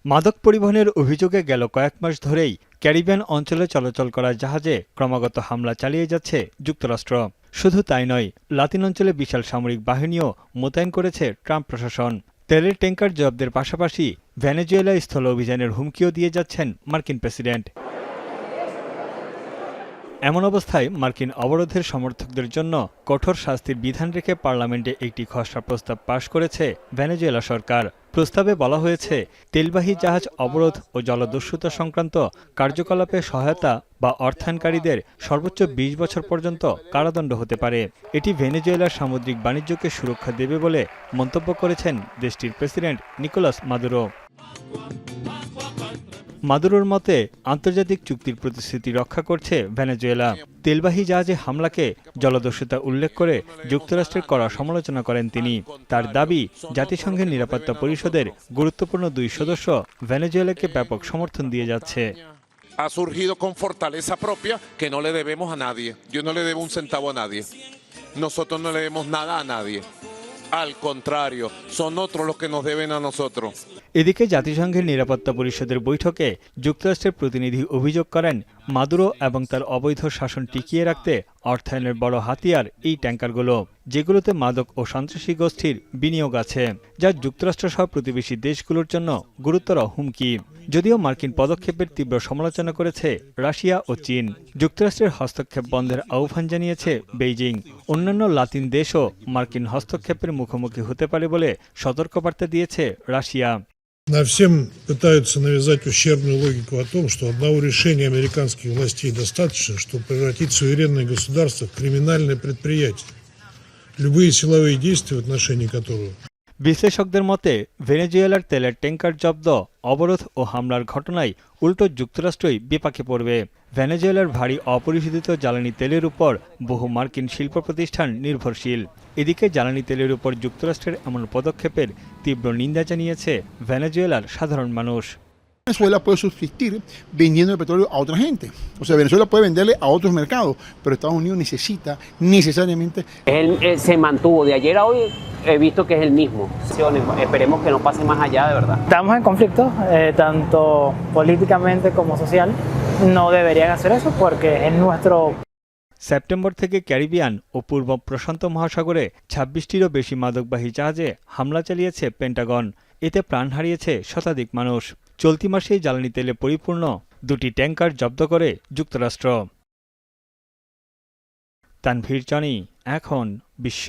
মাদক পরিবহনের অভিযোগে গেল কয়েক মাস ধরেই ক্যারিবিয়ান অঞ্চলে চলাচল করা জাহাজে ক্রমাগত হামলা চালিয়ে যাচ্ছে যুক্তরাষ্ট্র। শুধু তাই নয়, লাতিন অঞ্চলে বিশাল সামরিক বাহিনীও মোতায়েন করেছে ট্রাম্প প্রশাসন। তেলের ট্যাঙ্কার জব্দের পাশাপাশি ভেনেজুয়েলা স্থল অভিযানের হুমকিও দিয়ে যাচ্ছেন মার্কিন প্রেসিডেন্ট। এমন অবস্থায় মার্কিন অবরোধের সমর্থকদের জন্য কঠোর শাস্তির বিধান রেখে পার্লামেন্টে একটি খসড়া প্রস্তাব পাশ করেছে ভেনেজুয়েলা সরকার। প্রস্তাবে বলা হয়েছে, তেলবাহী জাহাজ অবরোধ ও জলদস্যুতা সংক্রান্ত কার্যকলাপে সহায়তা বা অর্থায়নকারীদের সর্বোচ্চ ২০ বছর পর্যন্ত কারাদণ্ড হতে পারে। এটি ভেনেজুয়েলার সামুদ্রিক বাণিজ্যকে সুরক্ষা দেবে বলে মন্তব্য করেছেন দেশটির প্রেসিডেন্ট নিকোলাস মাদুরো। মাদুরোর মতে, আন্তর্জাতিক চুক্তির প্রতিশ্রুতি রক্ষা করছে ভেনেজুয়েলা। তেলবাহী জাহাজে হামলাকে জলদস্যুতা উল্লেখ করে যুক্তরাষ্ট্রের কড়া সমালোচনা করেন তিনি। তার দাবি, জাতিসংঘের নিরাপত্তা পরিষদের গুরুত্বপূর্ণ ২ সদস্য ভেনেজুয়েলাকে ব্যাপক সমর্থন দিয়ে যাচ্ছে। Ha surgido con fortaleza propia que no le debemos a nadie. Yo no le debo un centavo a nadie. Nosotros no le debemos nada a nadie. Al contrario, son otros los que nos deben a nosotros. এদিকে জাতিসংঘের নিরাপত্তা পরিষদের বৈঠকে যুক্তরাষ্ট্রের প্রতিনিধি অভিযোগ করেন, Maduro এবং তার অবৈধ শাসন টিকিয়ে রাখতে অর্থায়নের বড় হাতিয়ার এই ট্যাঙ্কারগুলো, যেগুলোতে মাদক ও সন্ত্রাসী গোষ্ঠীর বিনিয়োগ আছে, যা যুক্তরাষ্ট্রসহ প্রতিবেশী দেশগুলোর জন্য গুরুতর হুমকি। যদিও মার্কিন পদক্ষেপের তীব্র সমালোচনা করেছে রাশিয়া ও চীন। যুক্তরাষ্ট্রের হস্তক্ষেপ বন্ধের আহ্বান জানিয়েছে বেইজিং। অন্যান্য লাতিন দেশও মার্কিন হস্তক্ষেপের মুখোমুখি হতে পারে বলে সতর্কবার্তা দিয়েছে রাশিয়া। Нам всем пытаются навязать ущербную логику о том, что одного решения американских властей достаточно, чтобы превратить суверенное государство в криминальное предприятие, любые силовые действия, в отношении которого বিশ্লেষকদের মতে, ভেনেজুয়েলার তেলের ট্যাঙ্কার জব্দ, অবরোধ ও হামলার ঘটনায় উল্টো যুক্তরাষ্ট্রই বিপাকে পড়বে। ভেনেজুয়েলার ভারী অপরিশোধিত জ্বালানি তেলের উপর বহু মার্কিন শিল্প প্রতিষ্ঠান নির্ভরশীল। এদিকে জ্বালানি তেলের উপর যুক্তরাষ্ট্রের এমন পদক্ষেপের তীব্র নিন্দা জানিয়েছে ভেনেজুয়েলার সাধারণ মানুষ। Venezuela puede subsistir vendiendo el petróleo a otra gente. O sea, Venezuela puede venderle a otros mercados, pero Estados Unidos necesita necesariamente... Él se mantuvo de ayer a hoy, he visto que es el mismo. Esperemos que no pase más allá, de verdad. Estamos en conflicto, tanto políticamente como social. No deberían hacer eso porque es nuestro... September থেকে Caribbean ও পূর্ব প্রশান্ত মহাসাগরে ২৬টিরও বেশি মাদকবাহী জাহাজে হামলা চালিয়েছে Pentagon. এতে প্রাণ হারিয়েছে শতাধিক মানুষ। চলতি মাসেই জ্বালানি তেলে পরিপূর্ণ ২টি ট্যাঙ্কার জব্দ করে যুক্তরাষ্ট্র। তানভীর জনি, এখন বিশ্ব।